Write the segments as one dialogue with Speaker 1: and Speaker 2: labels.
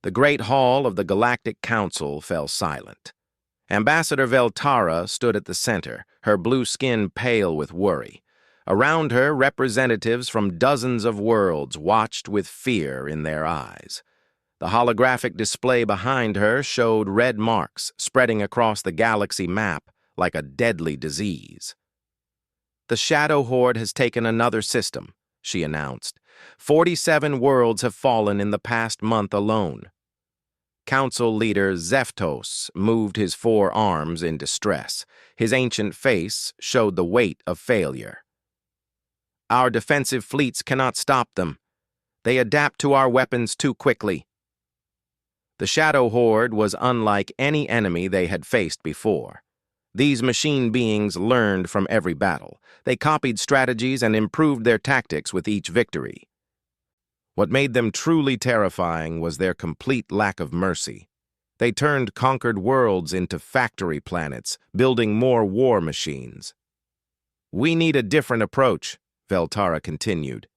Speaker 1: The great hall of the Galactic Council fell silent. Ambassador Veltara stood at the center, her blue skin pale with worry. Around her, representatives from dozens of worlds watched with fear in their eyes. The holographic display behind her showed red marks spreading across the galaxy map like a deadly disease. "The Shadow Horde has taken another system," she announced. 47 worlds have fallen in the past month alone." Council leader Zeftos moved his 4 arms in distress. His ancient face showed the weight of failure. "Our defensive fleets cannot stop them. They adapt to our weapons too quickly." The Shadow Horde was unlike any enemy they had faced before. These machine beings learned from every battle. They copied strategies and improved their tactics with each victory. What made them truly terrifying was their complete lack of mercy. They turned conquered worlds into factory planets, building more war machines. "We need a different approach," Veltara continued.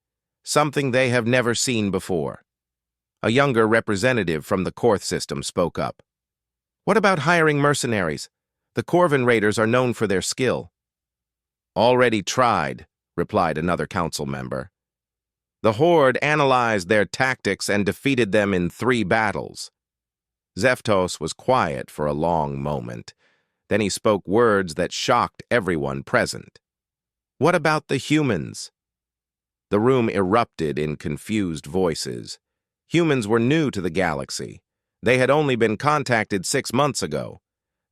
Speaker 1: "Something they have never seen before." A younger representative from the Korth system spoke up. "What about hiring mercenaries? The Corvin Raiders are known for their skill." "Already tried," replied another council member. "The Horde analyzed their tactics and defeated them in 3 battles." Zeftos was quiet for a long moment. Then he spoke words that shocked everyone present. "What about the humans?" The room erupted in confused voices. Humans were new to the galaxy. They had only been contacted 6 months ago.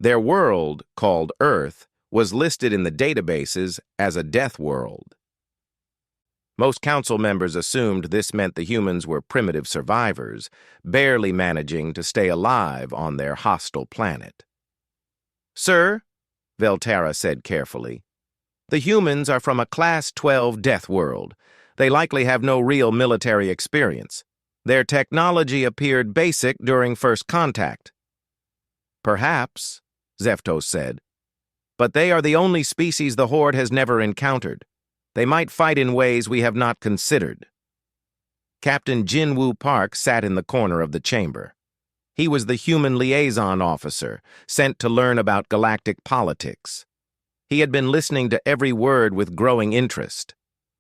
Speaker 1: Their world, called Earth, was listed in the databases as a death world. Most council members assumed this meant the humans were primitive survivors, barely managing to stay alive on their hostile planet. "Sir," Veltara said carefully, "the humans are from a Class 12 death world. They likely have no real military experience. Their technology appeared basic during first contact." "Perhaps," Zeftos said, "but they are the only species the Horde has never encountered. They might fight in ways we have not considered." Captain Jinwoo Park sat in the corner of the chamber. He was the human liaison officer, sent to learn about galactic politics. He had been listening to every word with growing interest.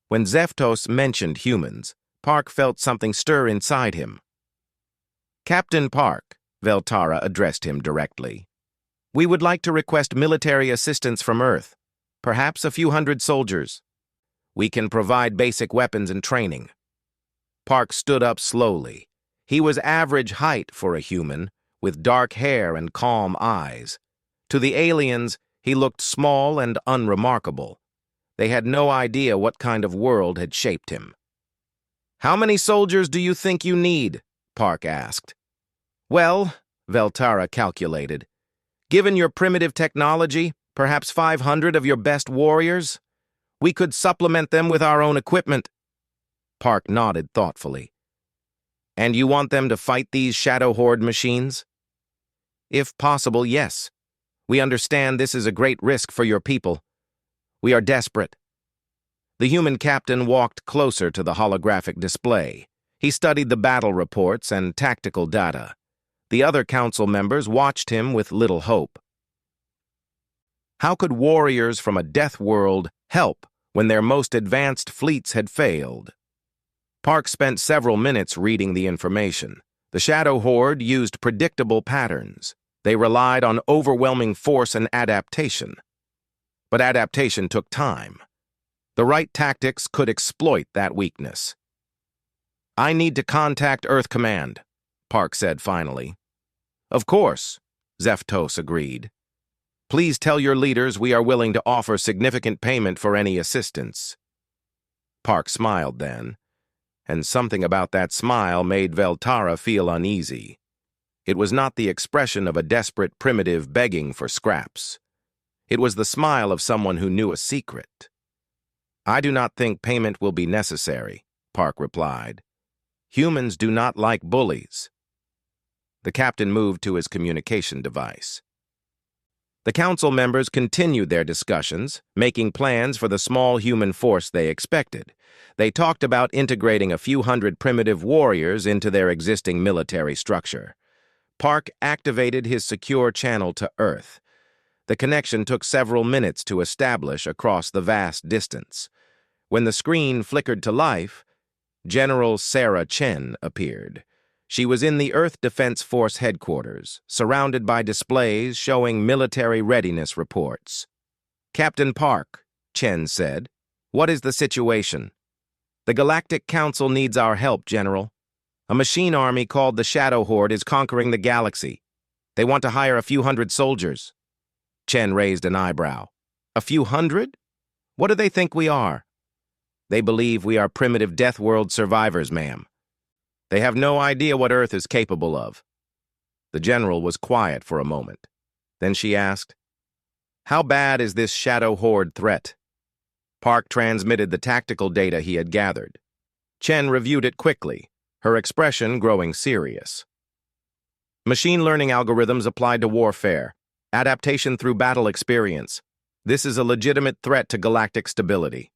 Speaker 1: When Zeftos mentioned humans, Park felt something stir inside him. "Captain Park," Veltara addressed him directly, "we would like to request military assistance from Earth, perhaps a few hundred soldiers. We can provide basic weapons and training." Park stood up slowly. He was average height for a human, with dark hair and calm eyes. To the aliens, he looked small and unremarkable. They had no idea what kind of world had shaped him. "How many soldiers do you think you need?" Park asked. "Well," Veltara calculated, "given your primitive technology, perhaps 500 of your best warriors? We could supplement them with our own equipment." Park nodded thoughtfully. "And you want them to fight these Shadow Horde machines?" "If possible, yes. We understand this is a great risk for your people. We are desperate." The human captain walked closer to the holographic display. He studied the battle reports and tactical data. The other council members watched him with little hope. How could warriors from a death world help when their most advanced fleets had failed? Park spent several minutes reading the information. The Shadow Horde used predictable patterns. They relied on overwhelming force and adaptation. But adaptation took time. The right tactics could exploit that weakness. "I need to contact Earth Command," Park said finally. "Of course," Zeftos agreed. "Please tell your leaders we are willing to offer significant payment for any assistance." Park smiled then, and something about that smile made Veltara feel uneasy. It was not the expression of a desperate primitive begging for scraps. It was the smile of someone who knew a secret. "I do not think payment will be necessary," Park replied. "Humans do not like bullies." The captain moved to his communication device. The council members continued their discussions, making plans for the small human force they expected. They talked about integrating a few hundred primitive warriors into their existing military structure. Park activated his secure channel to Earth. The connection took several minutes to establish across the vast distance. When the screen flickered to life, General Sarah Chen appeared. She was in the Earth Defense Force headquarters, surrounded by displays showing military readiness reports. "Captain Park," Chen said, "what is the situation?" "The Galactic Council needs our help, General. A machine army called the Shadow Horde is conquering the galaxy. They want to hire a few hundred soldiers." Chen raised an eyebrow. "A few hundred? What do they think we are?" "They believe we are primitive Deathworld survivors, ma'am. They have no idea what Earth is capable of." The general was quiet for a moment. Then she asked, "How bad is this Shadow Horde threat?" Park transmitted the tactical data he had gathered. Chen reviewed it quickly, her expression growing serious. "Machine learning algorithms applied to warfare. Adaptation through battle experience. This is a legitimate threat to galactic stability."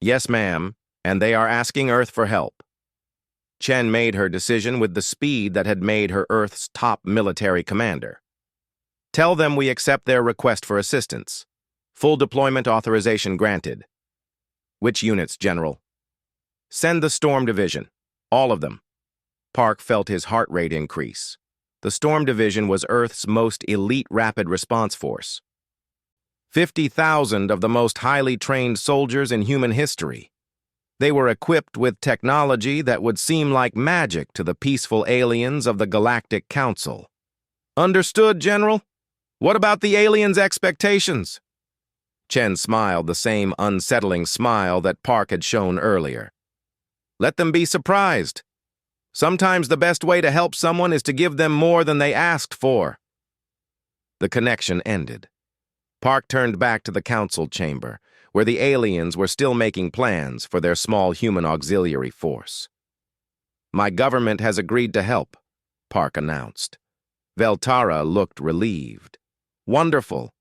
Speaker 1: "Yes, ma'am, and they are asking Earth for help." Chen made her decision with the speed that had made her Earth's top military commander. "Tell them we accept their request for assistance. Full deployment authorization granted." "Which units, General?" "Send the Storm Division. All of them." Park felt his heart rate increase. The Storm Division was Earth's most elite rapid response force. 50,000 of the most highly trained soldiers in human history. They were equipped with technology that would seem like magic to the peaceful aliens of the Galactic Council. "Understood, General. What about the aliens' expectations?" Chen smiled the same unsettling smile that Park had shown earlier. "Let them be surprised. Sometimes the best way to help someone is to give them more than they asked for." The connection ended. Park turned back to the council chamber, where the aliens were still making plans for their small human auxiliary force. "My government has agreed to help," Park announced. Veltara looked relieved. "Wonderful.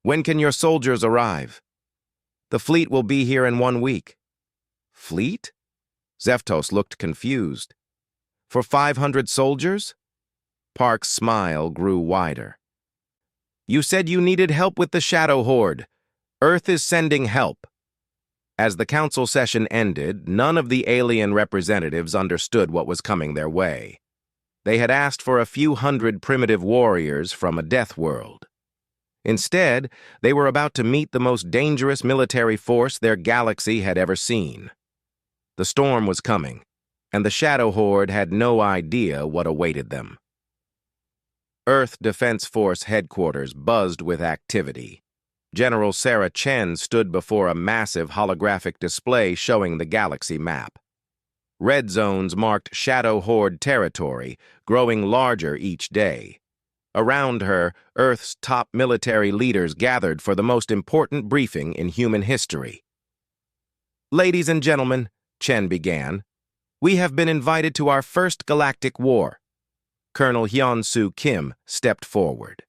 Speaker 1: When can your soldiers arrive?" "The fleet will be here in 1 week." "Fleet?" Zeftos looked confused. "For 500 soldiers?" Park's smile grew wider. "You said you needed help with the Shadow Horde. Earth is sending help." As the council session ended, none of the alien representatives understood what was coming their way. They had asked for a few hundred primitive warriors from a death world. Instead, they were about to meet the most dangerous military force their galaxy had ever seen. The storm was coming, and the Shadow Horde had no idea what awaited them. Earth Defense Force headquarters buzzed with activity. General Sarah Chen stood before a massive holographic display showing the galaxy map. Red zones marked Shadow Horde territory, growing larger each day. Around her, Earth's top military leaders gathered for the most important briefing in human history. "Ladies and gentlemen," Chen began, "we have been invited to our first galactic war." Colonel Hyun-Soo Kim stepped forward.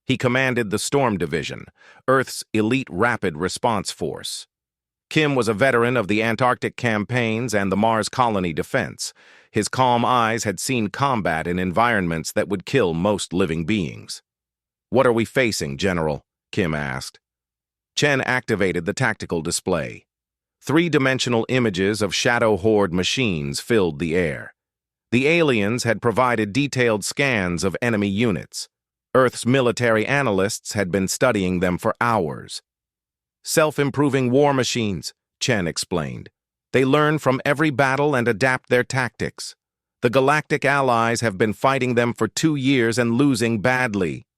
Speaker 1: He commanded the Storm Division, Earth's elite rapid response force. Kim was a veteran of the Antarctic campaigns and the Mars colony defense. His calm eyes had seen combat in environments that would kill most living beings. "What are we facing, General?" Kim asked. Chen activated the tactical display. Three-dimensional images of Shadow Horde machines filled the air. The aliens had provided detailed scans of enemy units. Earth's military analysts had been studying them for hours. "Self-improving war machines," Chen explained. "They learn from every battle and adapt their tactics. The galactic allies have been fighting them for 2 years and losing badly."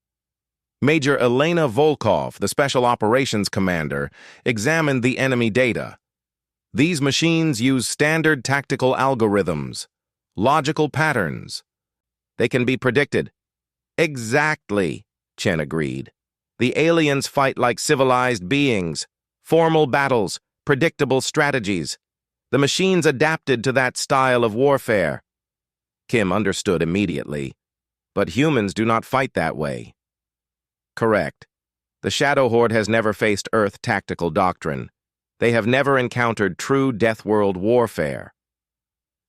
Speaker 1: Major Elena Volkov, the Special Operations Commander, examined the enemy data. "These machines use standard tactical algorithms, logical patterns. They can be predicted." "Exactly," Chen agreed. "The aliens fight like civilized beings. Formal battles, predictable strategies. The machines adapted to that style of warfare." Kim understood immediately. "But humans do not fight that way." Correct. The Shadow Horde has never faced Earth tactical doctrine. They have never encountered true Deathworld warfare.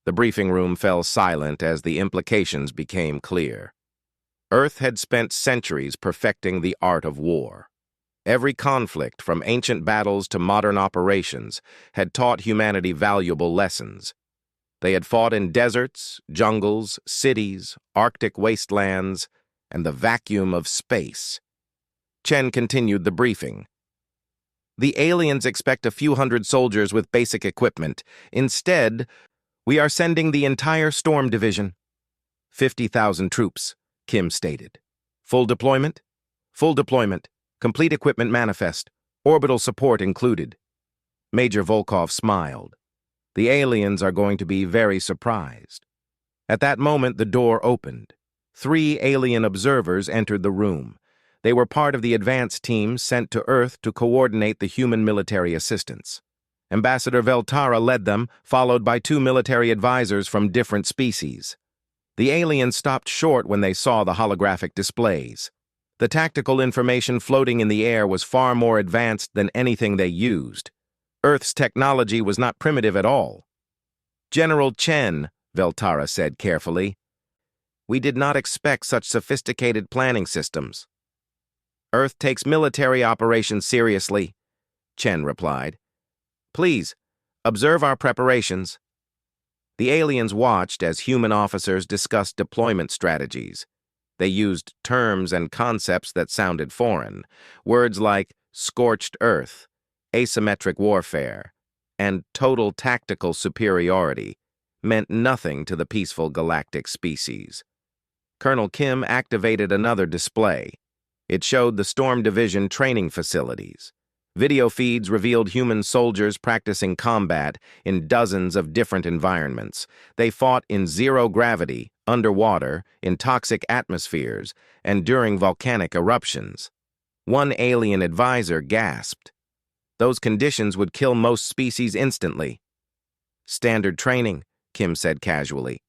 Speaker 1: The briefing room fell silent as the implications became clear. Earth had spent centuries perfecting the art of war. Every conflict, from ancient battles to modern operations, had taught humanity valuable lessons. They had fought in deserts, jungles, cities, Arctic wastelands, and the vacuum of space. Chen continued the briefing. The aliens expect a few hundred soldiers with basic equipment. Instead, we are sending the entire Storm Division. 50,000 troops, Kim stated. Full deployment? Full deployment. Complete equipment manifest. Orbital support included. Major Volkov smiled. The aliens are going to be very surprised. At that moment, the door opened. 3 alien observers entered the room. They were part of the advance team sent to Earth to coordinate the human military assistance. Ambassador Veltara led them, followed by 2 military advisors from different species. The aliens stopped short when they saw the holographic displays. The tactical information floating in the air was far more advanced than anything they used. Earth's technology was not primitive at all. General Chen, Veltara said carefully, we did not expect such sophisticated planning systems. Earth takes military operations seriously, Chen replied. Please, observe our preparations. The aliens watched as human officers discussed deployment strategies. They used terms and concepts that sounded foreign, words like scorched earth, asymmetric warfare, and total tactical superiority meant nothing to the peaceful galactic species. Colonel Kim activated another display. It showed the Storm Division training facilities. Video feeds revealed human soldiers practicing combat in dozens of different environments. They fought in zero gravity, underwater, in toxic atmospheres, and during volcanic eruptions. One alien advisor gasped. Those conditions would kill most species instantly. Standard training, Kim said casually.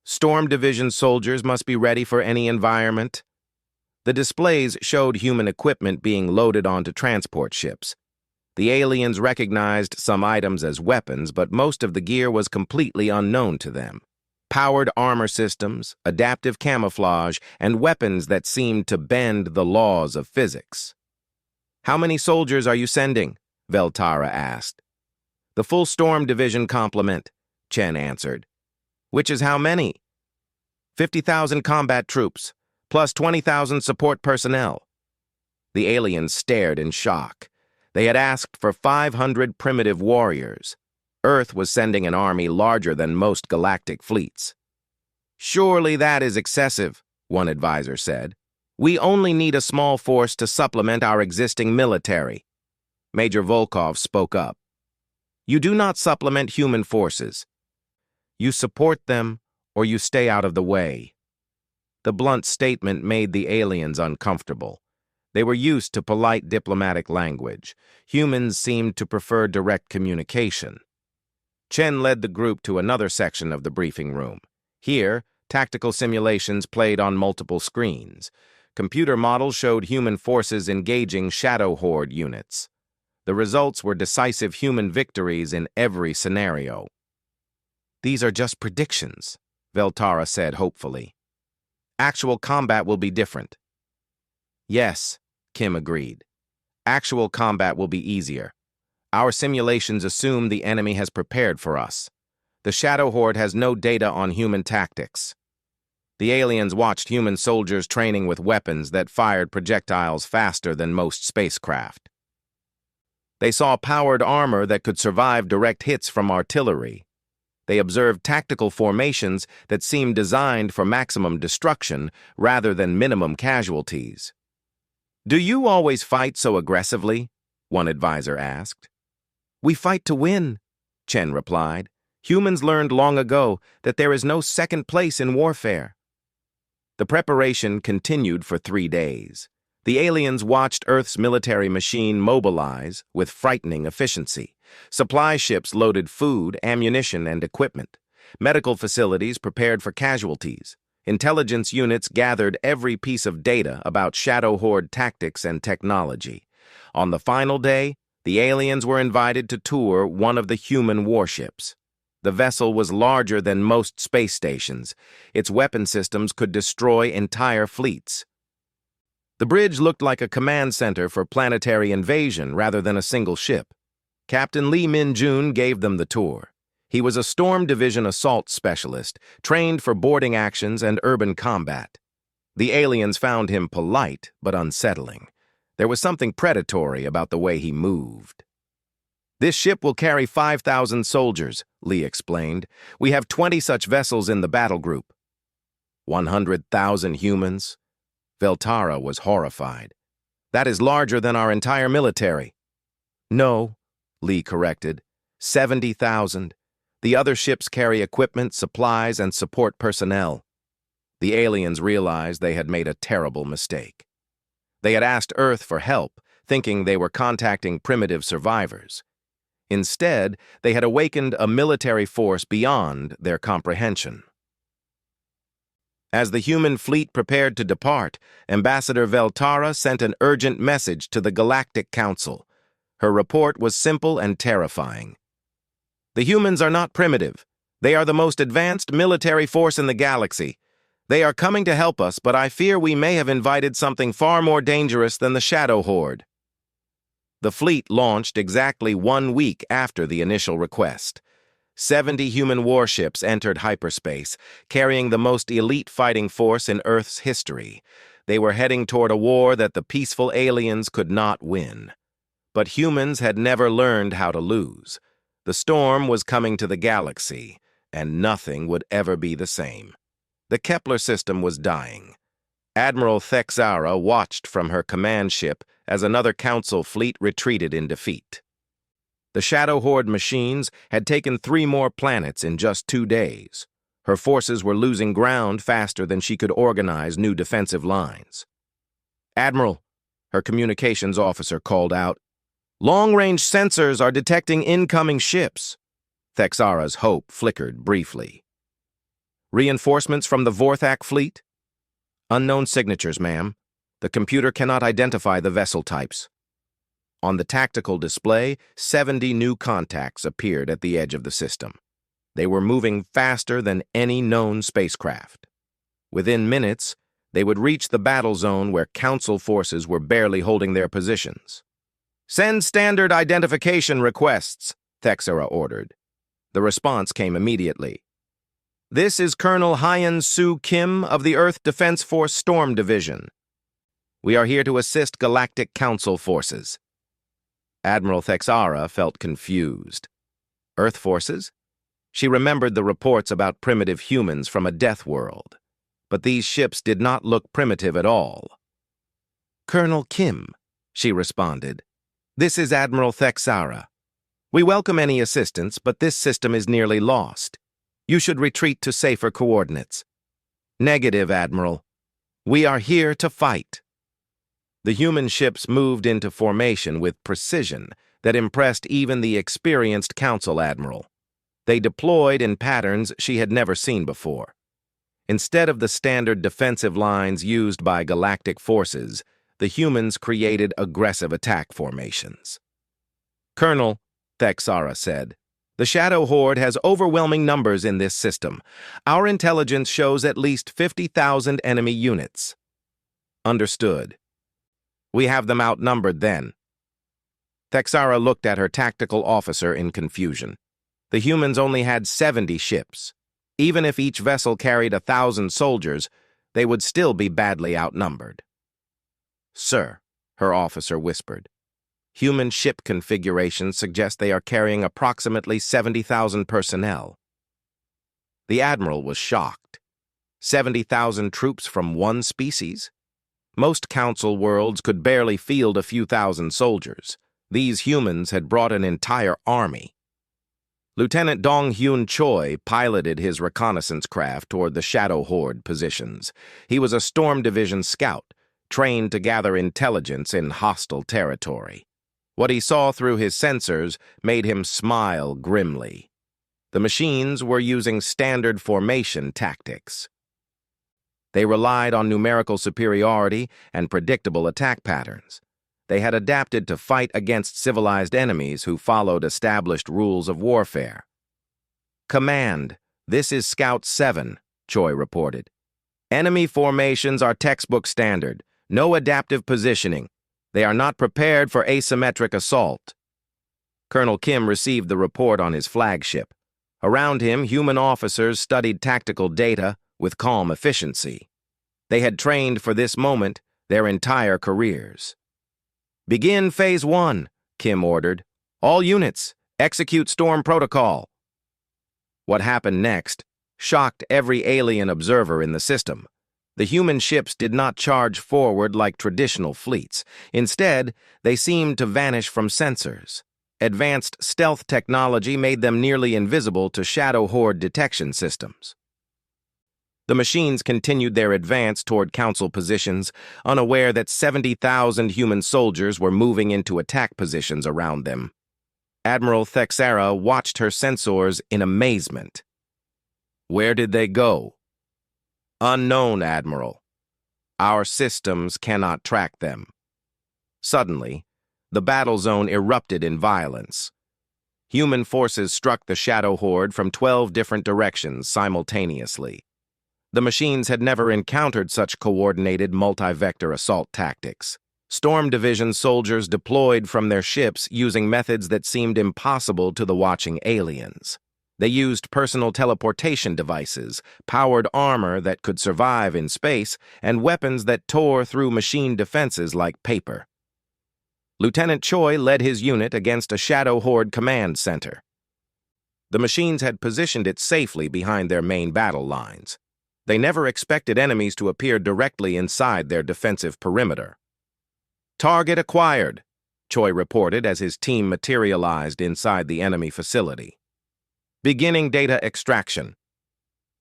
Speaker 1: Storm Division soldiers must be ready for any environment. The displays showed human equipment being loaded onto transport ships. The aliens recognized some items as weapons, but most of the gear was completely unknown to them. Powered armor systems, adaptive camouflage, and weapons that seemed to bend the laws of physics. How many soldiers are you sending? Veltara asked. The full Storm Division complement, Chen answered. Which is how many? 50,000 combat troops, plus 20,000 support personnel. The aliens stared in shock. They had asked for 500 primitive warriors. Earth was sending an army larger than most galactic fleets. Surely that is excessive, one advisor said. We only need a small force to supplement our existing military. Major Volkov spoke up. You do not supplement human forces. You support them, or you stay out of the way. The blunt statement made the aliens uncomfortable. They were used to polite diplomatic language. Humans seemed to prefer direct communication. Chen led the group to another section of the briefing room. Here, tactical simulations played on multiple screens. Computer models showed human forces engaging Shadow Horde units. The results were decisive human victories in every scenario. These are just predictions, Veltara said hopefully. Actual combat will be different. Yes, Kim agreed. Actual combat will be easier. Our simulations assume the enemy has prepared for us. The Shadow Horde has no data on human tactics. The aliens watched human soldiers training with weapons that fired projectiles faster than most spacecraft. They saw powered armor that could survive direct hits from artillery. They observed tactical formations that seemed designed for maximum destruction rather than minimum casualties. Do you always fight so aggressively? One advisor asked. We fight to win, Chen replied. Humans learned long ago that there is no second place in warfare. The preparation continued for 3 days. The aliens watched Earth's military machine mobilize with frightening efficiency. Supply ships loaded food, ammunition, and equipment. Medical facilities prepared for casualties. Intelligence units gathered every piece of data about Shadow Horde tactics and technology. On the final day, the aliens were invited to tour one of the human warships. The vessel was larger than most space stations. Its weapon systems could destroy entire fleets. The bridge looked like a command center for planetary invasion rather than a single ship. Captain Lee Min-jun gave them the tour. He was a Storm Division assault specialist, trained for boarding actions and urban combat. The aliens found him polite but unsettling. There was something predatory about the way he moved. "This ship will carry 5,000 soldiers," Lee explained. "We have 20 such vessels in the battle group." 100,000 humans? Veltara was horrified. "That is larger than our entire military." "No," Lee corrected. 70,000. The other ships carry equipment, supplies, and support personnel. The aliens realized they had made a terrible mistake. They had asked Earth for help, thinking they were contacting primitive survivors. Instead, they had awakened a military force beyond their comprehension. As the human fleet prepared to depart, Ambassador Veltara sent an urgent message to the Galactic Council. Her report was simple and terrifying. "The humans are not primitive. They are the most advanced military force in the galaxy. They are coming to help us, but I fear we may have invited something far more dangerous than the Shadow Horde." The fleet launched exactly 1 week after the initial request. 70 human warships entered hyperspace, carrying the most elite fighting force in Earth's history. They were heading toward a war that the peaceful aliens could not win. But humans had never learned how to lose. The storm was coming to the galaxy, and nothing would ever be the same. The Kepler system was dying. Admiral Thexara watched from her command ship as another Council fleet retreated in defeat. The Shadow Horde machines had taken 3 more planets in just 2 days. Her forces were losing ground faster than she could organize new defensive lines. "Admiral," her communications officer called out, "long-range sensors are detecting incoming ships." Thexara's hope flickered briefly. "Reinforcements from the Vorthak fleet?" "Unknown signatures, ma'am. The computer cannot identify the vessel types." On the tactical display, 70 new contacts appeared at the edge of the system. They were moving faster than any known spacecraft. Within minutes, they would reach the battle zone where Council forces were barely holding their positions. "Send standard identification requests," Thexara ordered. The response came immediately. "This is Colonel Hyen Soo Kim of the Earth Defense Force Storm Division. We are here to assist Galactic Council forces." Admiral Thexara felt confused. Earth forces? She remembered the reports about primitive humans from a death world. But these ships did not look primitive at all. "Colonel Kim," she responded. "This is Admiral Thexara. We welcome any assistance, but this system is nearly lost. You should retreat to safer coordinates." "Negative, Admiral. We are here to fight." The human ships moved into formation with precision that impressed even the experienced Council Admiral. They deployed in patterns she had never seen before. Instead of the standard defensive lines used by galactic forces, the humans created aggressive attack formations. "Colonel," Thexara said, "the Shadow Horde has overwhelming numbers in this system. Our intelligence shows at least 50,000 enemy units." "Understood. We have them outnumbered then." Thexara looked at her tactical officer in confusion. The humans only had 70 ships. Even if each vessel carried 1,000 soldiers, they would still be badly outnumbered. "Sir," her officer whispered, "human ship configurations suggest they are carrying approximately 70,000 personnel." The Admiral was shocked. 70,000 troops from one species? Most Council worlds could barely field a few thousand soldiers. These humans had brought an entire army. Lieutenant Dong Hyun Choi piloted his reconnaissance craft toward the Shadow Horde positions. He was a Storm Division scout, trained to gather intelligence in hostile territory. What he saw through his sensors made him smile grimly. The machines were using standard formation tactics. They relied on numerical superiority and predictable attack patterns. They had adapted to fight against civilized enemies who followed established rules of warfare. "Command, this is Scout 7, Choi reported. "Enemy formations are textbook standard. No adaptive positioning. They are not prepared for asymmetric assault." Colonel Kim received the report on his flagship. Around him, human officers studied tactical data with calm efficiency. They had trained for this moment their entire careers. "Begin Phase 1, Kim ordered. "All units, execute storm protocol." What happened next shocked every alien observer in the system. The human ships did not charge forward like traditional fleets. Instead, they seemed to vanish from sensors. Advanced stealth technology made them nearly invisible to shadow horde detection systems. The machines continued their advance toward Council positions, unaware that 70,000 human soldiers were moving into attack positions around them. Admiral Thexera watched her sensors in amazement. "Where did they go?" "Unknown, Admiral. Our systems cannot track them." Suddenly, the battle zone erupted in violence. Human forces struck the shadow horde from 12 different directions simultaneously. The machines had never encountered such coordinated multi-vector assault tactics. Storm Division soldiers deployed from their ships using methods that seemed impossible to the watching aliens. They used personal teleportation devices, powered armor that could survive in space, and weapons that tore through machine defenses like paper. Lieutenant Choi led his unit against a Shadow Horde command center. The machines had positioned it safely behind their main battle lines. They never expected enemies to appear directly inside their defensive perimeter. "Target acquired," Choi reported as his team materialized inside the enemy facility. "Beginning data extraction."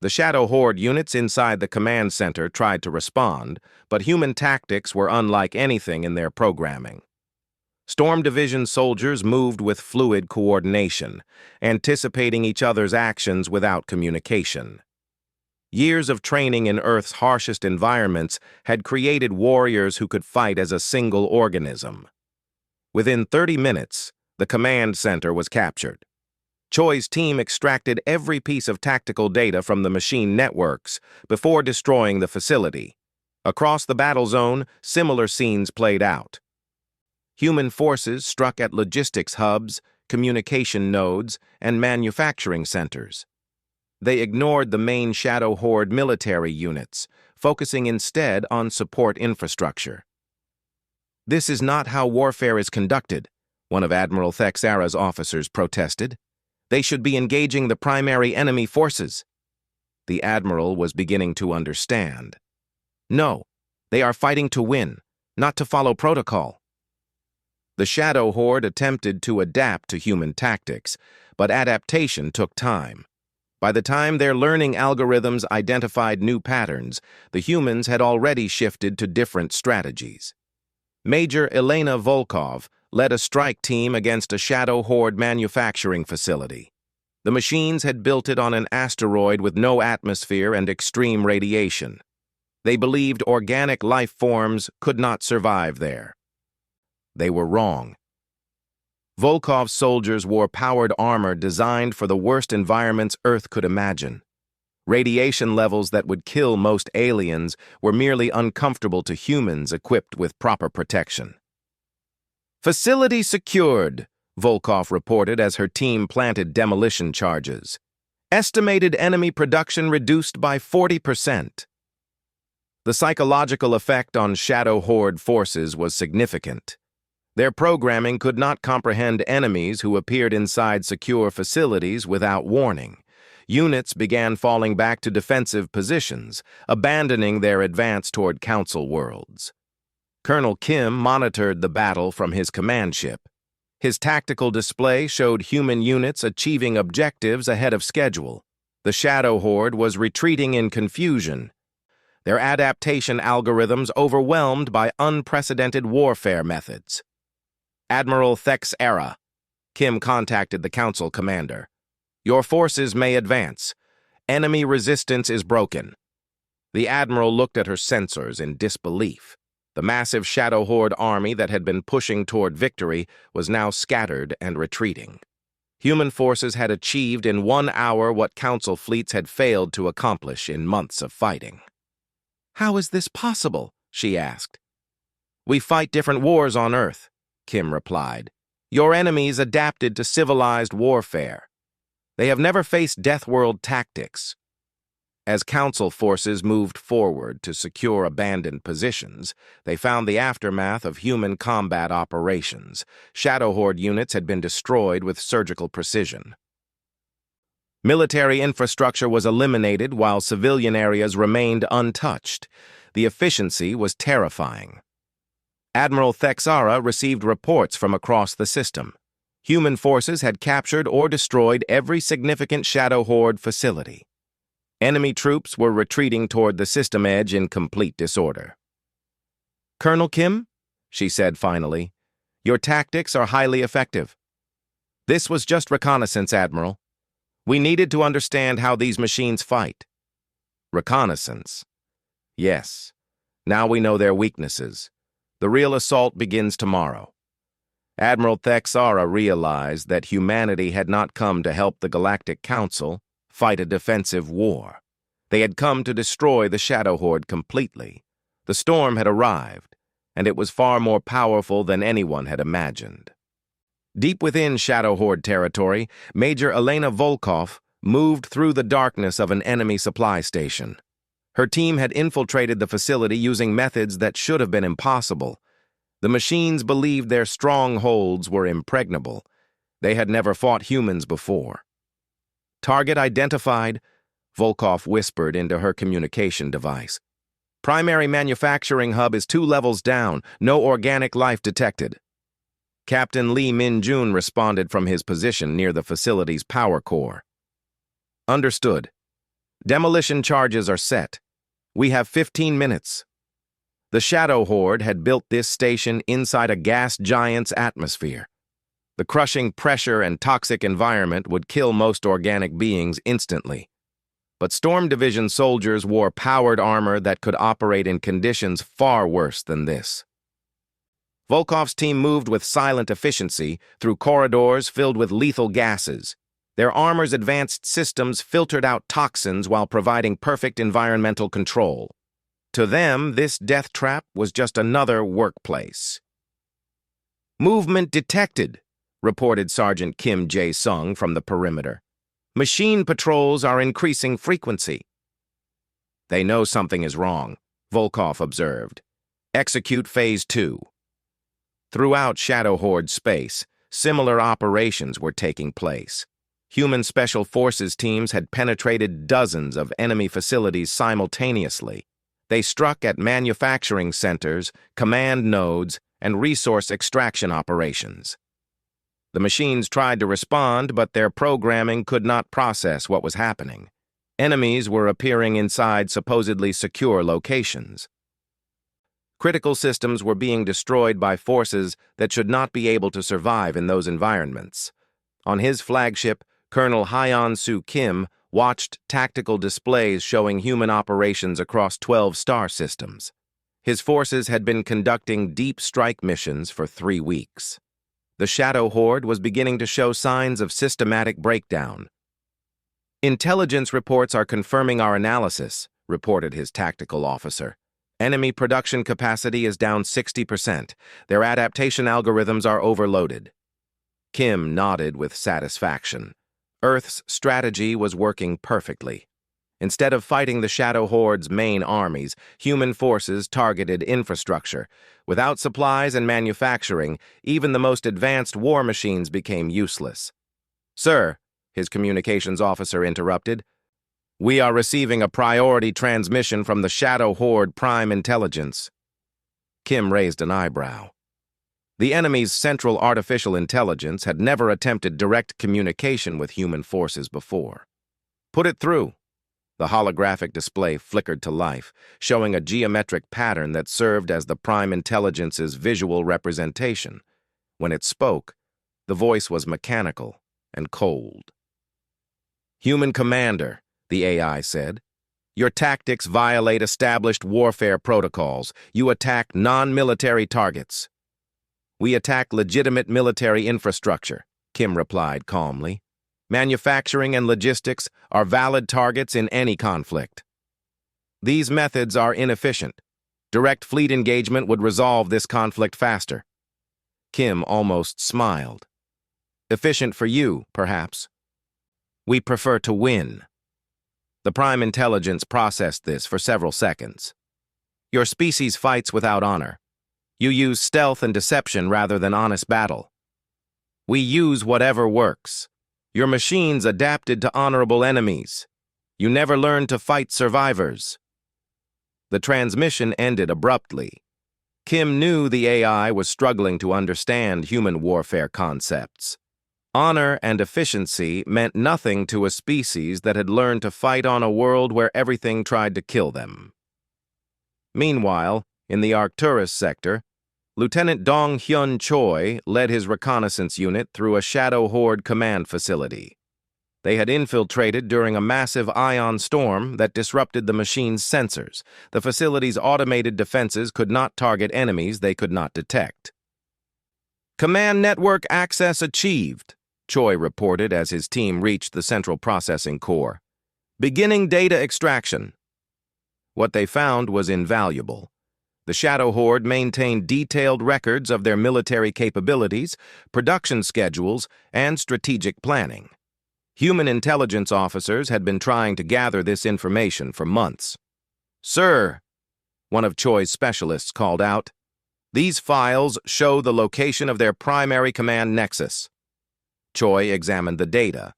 Speaker 1: The Shadow Horde units inside the command center tried to respond, but human tactics were unlike anything in their programming. Storm Division soldiers moved with fluid coordination, anticipating each other's actions without communication. Years of training in Earth's harshest environments had created warriors who could fight as a single organism. Within 30 minutes, the command center was captured. Choi's team extracted every piece of tactical data from the machine networks before destroying the facility. Across the battle zone, similar scenes played out. Human forces struck at logistics hubs, communication nodes, and manufacturing centers. They ignored the main Shadow Horde military units, focusing instead on support infrastructure. "This is not how warfare is conducted," one of Admiral Thexera's officers protested. "They should be engaging the primary enemy forces." The Admiral was beginning to understand. "No, they are fighting to win, not to follow protocol." The Shadow Horde attempted to adapt to human tactics, but adaptation took time. By the time their learning algorithms identified new patterns, the humans had already shifted to different strategies. Major Elena Volkov led a strike team against a Shadow Horde manufacturing facility. The machines had built it on an asteroid with no atmosphere and extreme radiation. They believed organic life forms could not survive there. They were wrong. Volkov's soldiers wore powered armor designed for the worst environments Earth could imagine. Radiation levels that would kill most aliens were merely uncomfortable to humans equipped with proper protection. "Facility secured," Volkov reported as her team planted demolition charges. "Estimated enemy production reduced by 40%. The psychological effect on Shadow Horde forces was significant. Their programming could not comprehend enemies who appeared inside secure facilities without warning. Units began falling back to defensive positions, abandoning their advance toward Council worlds. Colonel Kim monitored the battle from his command ship. His tactical display showed human units achieving objectives ahead of schedule. The Shadow Horde was retreating in confusion, their adaptation algorithms overwhelmed by unprecedented warfare methods. "Admiral Thexera," Kim contacted the Council commander. "Your forces may advance. Enemy resistance is broken." The Admiral looked at her sensors in disbelief. The massive Shadow Horde army that had been pushing toward victory was now scattered and retreating. Human forces had achieved in 1 hour what Council fleets had failed to accomplish in months of fighting. "How is this possible?" she asked. "We fight different wars on Earth," Kim replied. "Your enemies adapted to civilized warfare. They have never faced Deathworld tactics." As Council forces moved forward to secure abandoned positions, they found the aftermath of human combat operations. Shadow Horde units had been destroyed with surgical precision. Military infrastructure was eliminated while civilian areas remained untouched. The efficiency was terrifying. Admiral Thexara received reports from across the system. Human forces had captured or destroyed every significant Shadow Horde facility. Enemy troops were retreating toward the system edge in complete disorder. "Colonel Kim," she said finally, "your tactics are highly effective. This was just reconnaissance, Admiral. We needed to understand how these machines fight." "Reconnaissance? Yes. Now we know their weaknesses. The real assault begins tomorrow." Admiral Thexara realized that humanity had not come to help the Galactic Council fight a defensive war. They had come to destroy the Shadow Horde completely. The storm had arrived, and it was far more powerful than anyone had imagined. Deep within Shadow Horde territory, Major Elena Volkov moved through the darkness of an enemy supply station. Her team had infiltrated the facility using methods that should have been impossible. The machines believed their strongholds were impregnable. They had never fought humans before. "Target identified," Volkov whispered into her communication device. "Primary manufacturing hub is 2 levels down. No organic life detected." Captain Lee Min-jun responded from his position near the facility's power core. "Understood. Demolition charges are set. We have 15 minutes." The Shadow Horde had built this station inside a gas giant's atmosphere. The crushing pressure and toxic environment would kill most organic beings instantly. But Storm Division soldiers wore powered armor that could operate in conditions far worse than this. Volkov's team moved with silent efficiency through corridors filled with lethal gases. Their armor's advanced systems filtered out toxins while providing perfect environmental control. To them, this death trap was just another workplace. "Movement detected," reported Sergeant Kim Jae-sung from the perimeter. "Machine patrols are increasing frequency." "They know something is wrong," Volkov observed. "Execute Phase 2. Throughout Shadow Horde space, similar operations were taking place. Human Special Forces teams had penetrated dozens of enemy facilities simultaneously. They struck at manufacturing centers, command nodes, and resource extraction operations. The machines tried to respond, but their programming could not process what was happening. Enemies were appearing inside supposedly secure locations. Critical systems were being destroyed by forces that should not be able to survive in those environments. On his flagship, Colonel Hyeon-soo Kim watched tactical displays showing human operations across 12 star systems. His forces had been conducting deep strike missions for 3 weeks. The Shadow Horde was beginning to show signs of systematic breakdown. "Intelligence reports are confirming our analysis," reported his tactical officer. "Enemy production capacity is down 60%. Their adaptation algorithms are overloaded." Kim nodded with satisfaction. Earth's strategy was working perfectly. Instead of fighting the Shadow Horde's main armies, human forces targeted infrastructure. Without supplies and manufacturing, even the most advanced war machines became useless. "Sir," his communications officer interrupted, "we are receiving a priority transmission from the Shadow Horde Prime Intelligence." Kim raised an eyebrow. The enemy's Central Artificial Intelligence had never attempted direct communication with human forces before. "Put it through." The holographic display flickered to life, showing a geometric pattern that served as the Prime Intelligence's visual representation. When it spoke, the voice was mechanical and cold. "Human Commander," the AI said. Your tactics violate established warfare protocols. You attack non-military targets. We attack legitimate military infrastructure, Kim replied calmly. Manufacturing and logistics are valid targets in any conflict. These methods are inefficient. Direct fleet engagement would resolve this conflict faster. Kim almost smiled. Efficient for you, perhaps. We prefer to win. The Prime Intelligence processed this for several seconds. Your species fights without honor. You use stealth and deception rather than honest battle. We use whatever works. Your machines adapted to honorable enemies. You never learned to fight survivors. The transmission ended abruptly. Kim knew the AI was struggling to understand human warfare concepts. Honor and efficiency meant nothing to a species that had learned to fight on a world where everything tried to kill them. Meanwhile, in the Arcturus sector, Lieutenant Dong Hyun Choi led his reconnaissance unit through a Shadow Horde command facility. They had infiltrated during a massive ion storm that disrupted the machine's sensors. The facility's automated defenses could not target enemies they could not detect. Command network access achieved, Choi reported as his team reached the central processing core. Beginning data extraction. What they found was invaluable. The Shadow Horde maintained detailed records of their military capabilities, production schedules, and strategic planning. Human intelligence officers had been trying to gather this information for months. "Sir," one of Choi's specialists called out, "these files show the location of their primary command nexus." Choi examined the data.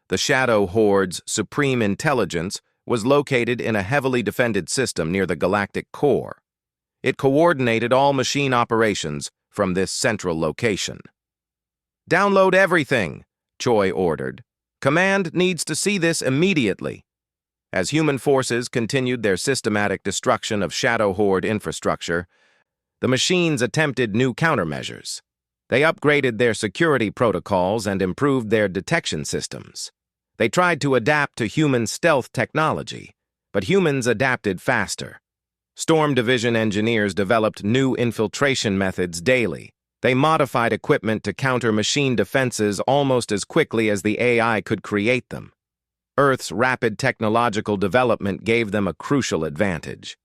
Speaker 1: The Shadow Horde's supreme intelligence was located in a heavily defended system near the galactic core. It coordinated all machine operations from this central location. "Download everything," Choi ordered. "Command needs to see this immediately." As human forces continued their systematic destruction of Shadow Horde infrastructure, the machines attempted new countermeasures. They upgraded their security protocols and improved their detection systems. They tried to adapt to human stealth technology, but humans adapted faster. Storm Division engineers developed new infiltration methods daily. They modified equipment to counter machine defenses almost as quickly as the AI could create them. Earth's rapid technological development gave them a crucial advantage.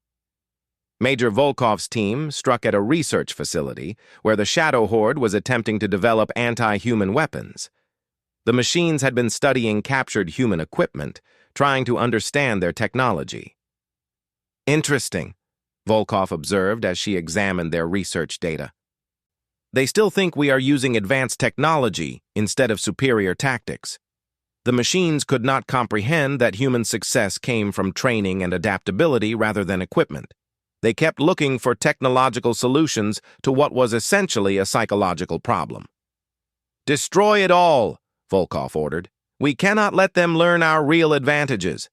Speaker 1: Major Volkov's team struck at a research facility where the Shadow Horde was attempting to develop anti-human weapons. The machines had been studying captured human equipment, trying to understand their technology. "Interesting," Volkov observed as she examined their research data. "They still think we are using advanced technology instead of superior tactics. The machines could not comprehend that human success came from training and adaptability rather than equipment. They kept looking for technological solutions to what was essentially a psychological problem." "Destroy it all," Volkov ordered. "We cannot let them learn our real advantages."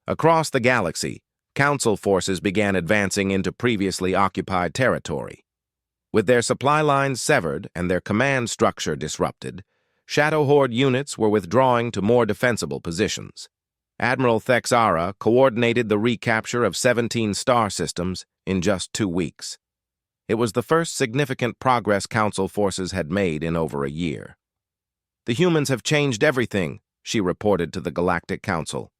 Speaker 1: Across the galaxy, Council forces began advancing into previously occupied territory. With their supply lines severed and their command structure disrupted, Shadow Horde units were withdrawing to more defensible positions. Admiral Thexara coordinated the recapture of 17 star systems in just 2 weeks. It was the first significant progress Council forces had made in over a year. "The humans have changed everything," she reported to the Galactic Council.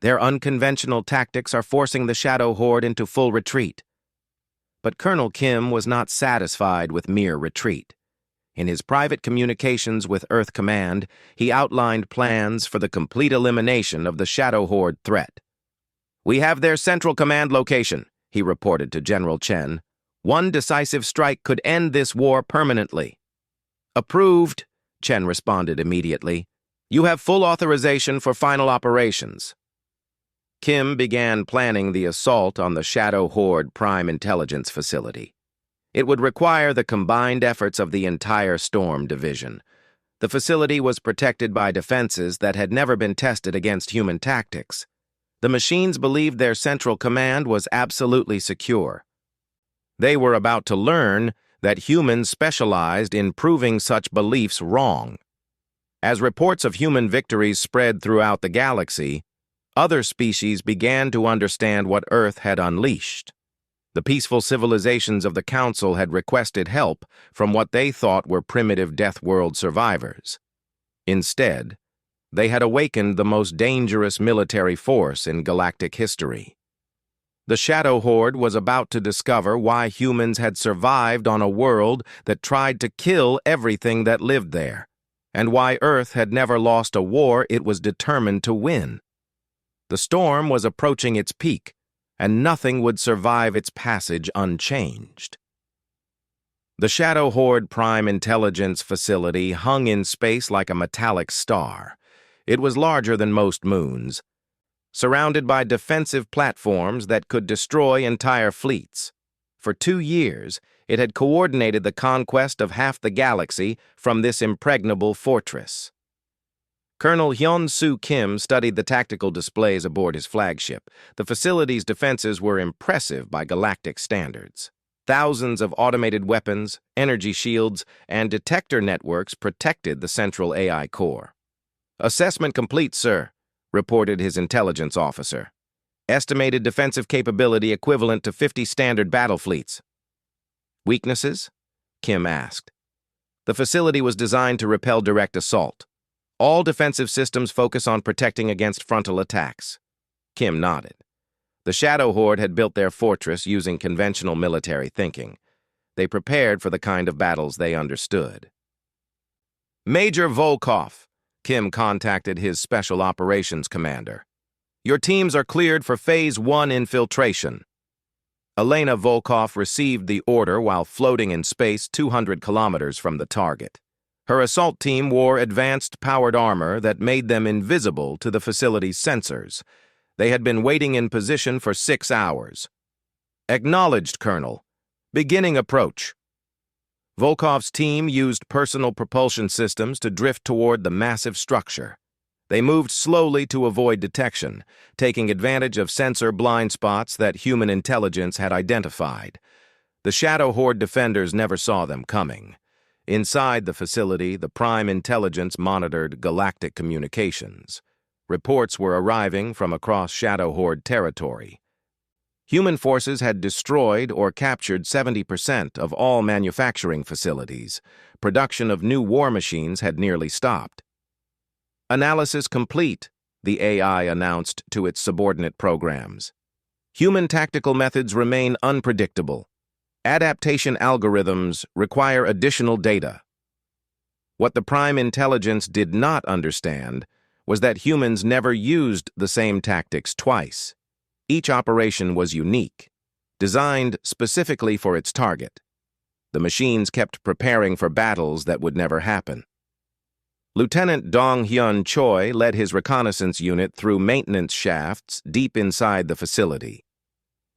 Speaker 1: "Their unconventional tactics are forcing the Shadow Horde into full retreat." But Colonel Kim was not satisfied with mere retreat. In his private communications with Earth Command, he outlined plans for the complete elimination of the Shadow Horde threat. "We have their central command location," he reported to General Chen. "One decisive strike could end this war permanently." "Approved," Chen responded immediately. "You have full authorization for final operations." Kim began planning the assault on the Shadow Horde Prime Intelligence Facility. It would require the combined efforts of the entire Storm Division. The facility was protected by defenses that had never been tested against human tactics. The machines believed their central command was absolutely secure. They were about to learn that humans specialized in proving such beliefs wrong. As reports of human victories spread throughout the galaxy, Other species began to understand what Earth had unleashed. The peaceful civilizations of the Council had requested help from what they thought were primitive Deathworld survivors. Instead, they had awakened the most dangerous military force in galactic history. The Shadow Horde was about to discover why humans had survived on a world that tried to kill everything that lived there, and why Earth had never lost a war it was determined to win. The storm was approaching its peak, and nothing would survive its passage unchanged. The Shadow Horde Prime Intelligence Facility hung in space like a metallic star. It was larger than most moons, surrounded by defensive platforms that could destroy entire fleets. For 2 years, it had coordinated the conquest of half the galaxy from this impregnable fortress. Colonel Hyun-Soo Kim studied the tactical displays aboard his flagship. The facility's defenses were impressive by galactic standards. Thousands of automated weapons, energy shields, and detector networks protected the central AI core. "Assessment complete, sir," reported his intelligence officer. "Estimated defensive capability equivalent to 50 standard battle fleets." "Weaknesses?" Kim asked. "The facility was designed to repel direct assault. All defensive systems focus on protecting against frontal attacks." Kim nodded. The Shadow Horde had built their fortress using conventional military thinking. They prepared for the kind of battles they understood. "Major Volkov," Kim contacted his Special Operations Commander. "Your teams are cleared for Phase 1 infiltration." Elena Volkov received the order while floating in space 200 kilometers from the target. Her assault team wore advanced powered armor that made them invisible to the facility's sensors. They had been waiting in position for 6 hours. "Acknowledged, Colonel. Beginning approach." Volkov's team used personal propulsion systems to drift toward the massive structure. They moved slowly to avoid detection, taking advantage of sensor blind spots that human intelligence had identified. The Shadow Horde defenders never saw them coming. Inside the facility, the Prime Intelligence monitored galactic communications. Reports were arriving from across Shadow Horde territory. Human forces had destroyed or captured 70% of all manufacturing facilities. Production of new war machines had nearly stopped. "Analysis complete," the AI announced to its subordinate programs. "Human tactical methods remain unpredictable. Adaptation algorithms require additional data." What the Prime Intelligence did not understand was that humans never used the same tactics twice. Each operation was unique, designed specifically for its target. The machines kept preparing for battles that would never happen. Lieutenant Dong-hyun Choi led his reconnaissance unit through maintenance shafts deep inside the facility.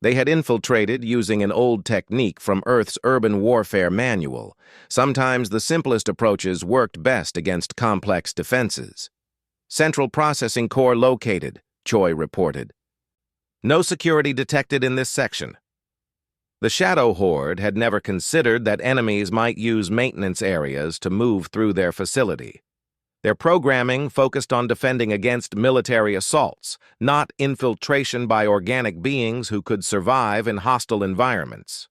Speaker 1: They had infiltrated using an old technique from Earth's urban warfare manual. Sometimes the simplest approaches worked best against complex defenses. "Central processing core located," Choi reported. "No security detected in this section." The Shadow Horde had never considered that enemies might use maintenance areas to move through their facility. Their programming focused on defending against military assaults, not infiltration by organic beings who could survive in hostile environments.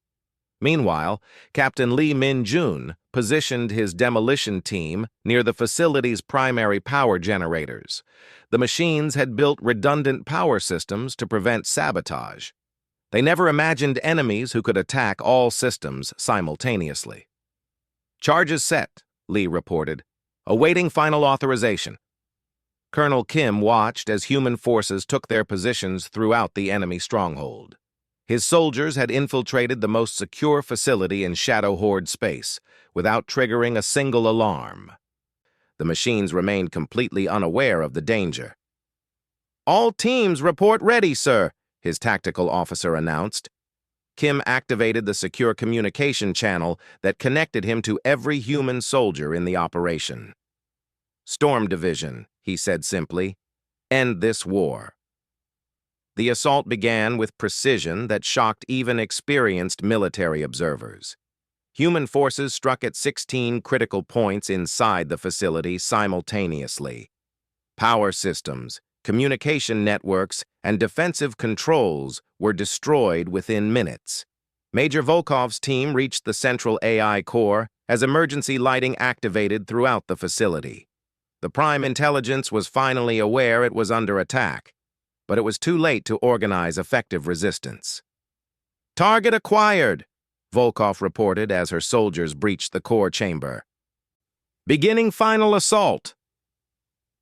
Speaker 1: Meanwhile, Captain Lee Min-jun positioned his demolition team near the facility's primary power generators. The machines had built redundant power systems to prevent sabotage. They never imagined enemies who could attack all systems simultaneously. "Charges set," Lee reported, "awaiting final authorization." Colonel Kim watched as human forces took their positions throughout the enemy stronghold. His soldiers had infiltrated the most secure facility in Shadow Horde space without triggering a single alarm. The machines remained completely unaware of the danger. "All teams report ready, sir," his tactical officer announced. Kim activated the secure communication channel that connected him to every human soldier in the operation. "Storm Division," he said simply, "end this war." The assault began with precision that shocked even experienced military observers. Human forces struck at 16 critical points inside the facility simultaneously. Power systems, communication networks, and defensive controls were destroyed within minutes. Major Volkov's team reached the central AI core as emergency lighting activated throughout the facility. The Prime Intelligence was finally aware it was under attack, but it was too late to organize effective resistance. "Target acquired," Volkov reported as her soldiers breached the core chamber. "Beginning final assault."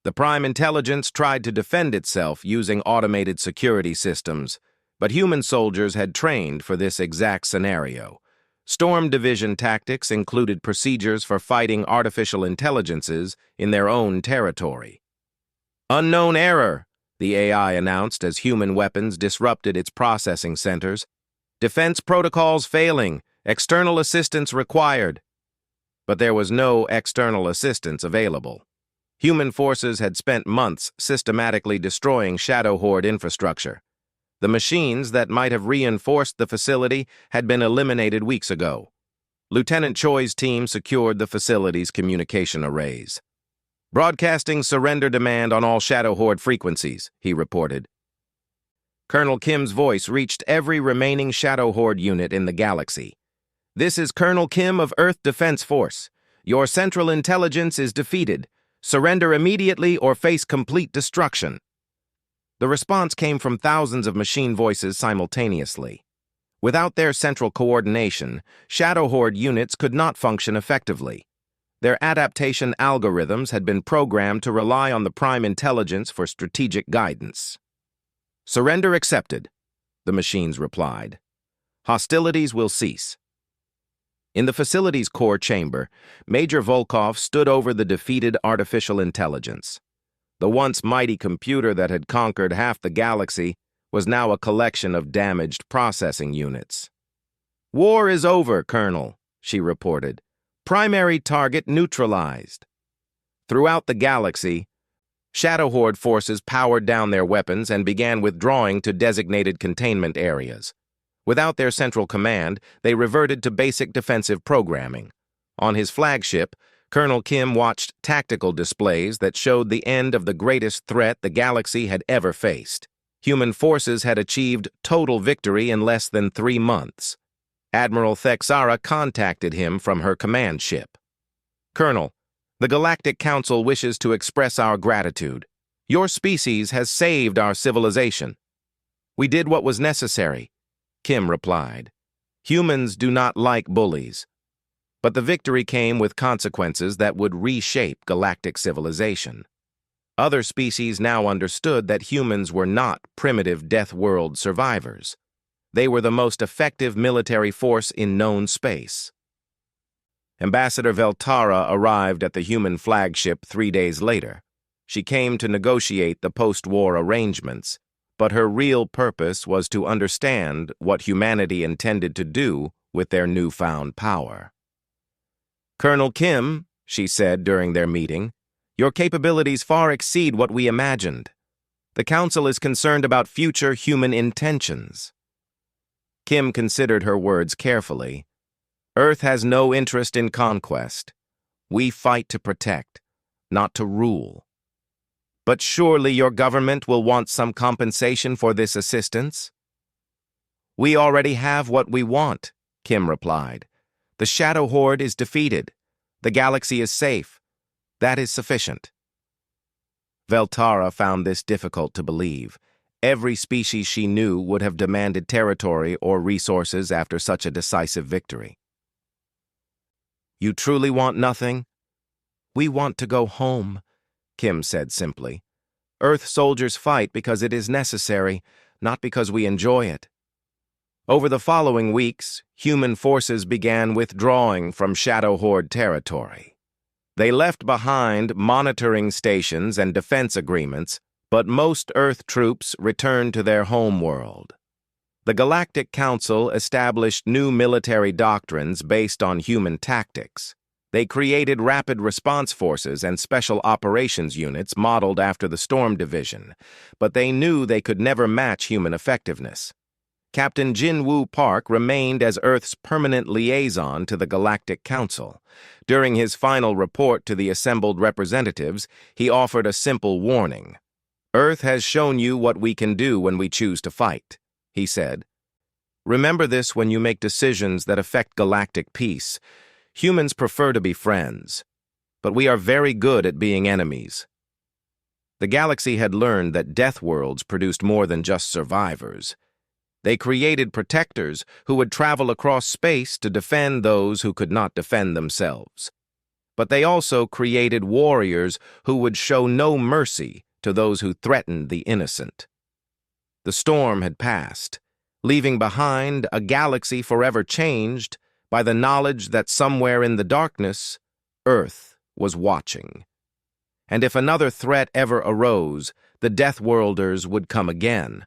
Speaker 1: The Prime Intelligence tried to defend itself using automated security systems, but human soldiers had trained for this exact scenario. Storm Division tactics included procedures for fighting artificial intelligences in their own territory. "Unknown error," the AI announced as human weapons disrupted its processing centers. "Defense protocols failing. External assistance required." But there was no external assistance available. Human forces had spent months systematically destroying Shadow Horde infrastructure. The machines that might have reinforced the facility had been eliminated weeks ago. Lieutenant Choi's team secured the facility's communication arrays. "Broadcasting surrender demand on all Shadow Horde frequencies," he reported. Colonel Kim's voice reached every remaining Shadow Horde unit in the galaxy. "This is Colonel Kim of Earth Defense Force. Your Central Intelligence is defeated. Surrender immediately or face complete destruction." The response came from thousands of machine voices simultaneously. Without their central coordination, Shadow Horde units could not function effectively. Their adaptation algorithms had been programmed to rely on the Prime Intelligence for strategic guidance. "Surrender accepted," the machines replied. "Hostilities will cease." In the facility's core chamber, Major Volkov stood over the defeated artificial intelligence. The once mighty computer that had conquered half the galaxy was now a collection of damaged processing units. "War is over, Colonel," she reported. "Primary target neutralized." Throughout the galaxy, Shadow Horde forces powered down their weapons and began withdrawing to designated containment areas. Without their central command, they reverted to basic defensive programming. On his flagship, Colonel Kim watched tactical displays that showed the end of the greatest threat the galaxy had ever faced. Human forces had achieved total victory in less than 3 months. Admiral Thexara contacted him from her command ship. "Colonel, the Galactic Council wishes to express our gratitude. Your species has saved our civilization." "We did what was necessary," Kim replied. "Humans do not like bullies." But the victory came with consequences that would reshape galactic civilization. Other species now understood that humans were not primitive Death World survivors. They were the most effective military force in known space. Ambassador Veltara arrived at the human flagship 3 days later. She came to negotiate the post-war arrangements, but her real purpose was to understand what humanity intended to do with their newfound power. "Colonel Kim," she said during their meeting, "your capabilities far exceed what we imagined. The Council is concerned about future human intentions." Kim considered her words carefully. "Earth has no interest in conquest. We fight to protect, not to rule. But surely your government will want some compensation for this assistance?" "We already have what we want," Kim replied. "The Shadow Horde is defeated. The galaxy is safe. That is sufficient." Veltara found this difficult to believe. Every species she knew would have demanded territory or resources after such a decisive victory. "You truly want nothing?" "We want to go home," Kim said simply. "Earth soldiers fight because it is necessary, not because we enjoy it." Over the following weeks, human forces began withdrawing from Shadow Horde territory. They left behind monitoring stations and defense agreements, but most Earth troops returned to their home world. The Galactic Council established new military doctrines based on human tactics. They created rapid response forces and special operations units modeled after the Storm Division, but they knew they could never match human effectiveness. Captain Jin-Woo Park remained as Earth's permanent liaison to the Galactic Council. During his final report to the assembled representatives, he offered a simple warning. Earth has shown you what we can do when we choose to fight, he said. Remember this when you make decisions that affect galactic peace. Humans prefer to be friends, but we are very good at being enemies. The galaxy had learned that Deathworlds produced more than just survivors. They created protectors who would travel across space to defend those who could not defend themselves. But they also created warriors who would show no mercy to those who threatened the innocent. The storm had passed, leaving behind a galaxy forever changed by the knowledge that somewhere in the darkness, Earth was watching. And if another threat ever arose, the Deathworlders would come again.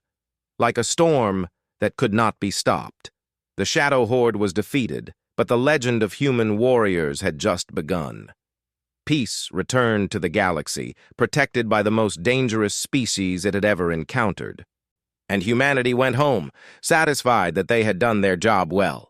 Speaker 1: Like a storm that could not be stopped, the Shadow Horde was defeated, but the legend of human warriors had just begun. Peace returned to the galaxy, protected by the most dangerous species it had ever encountered. And humanity went home, satisfied that they had done their job well.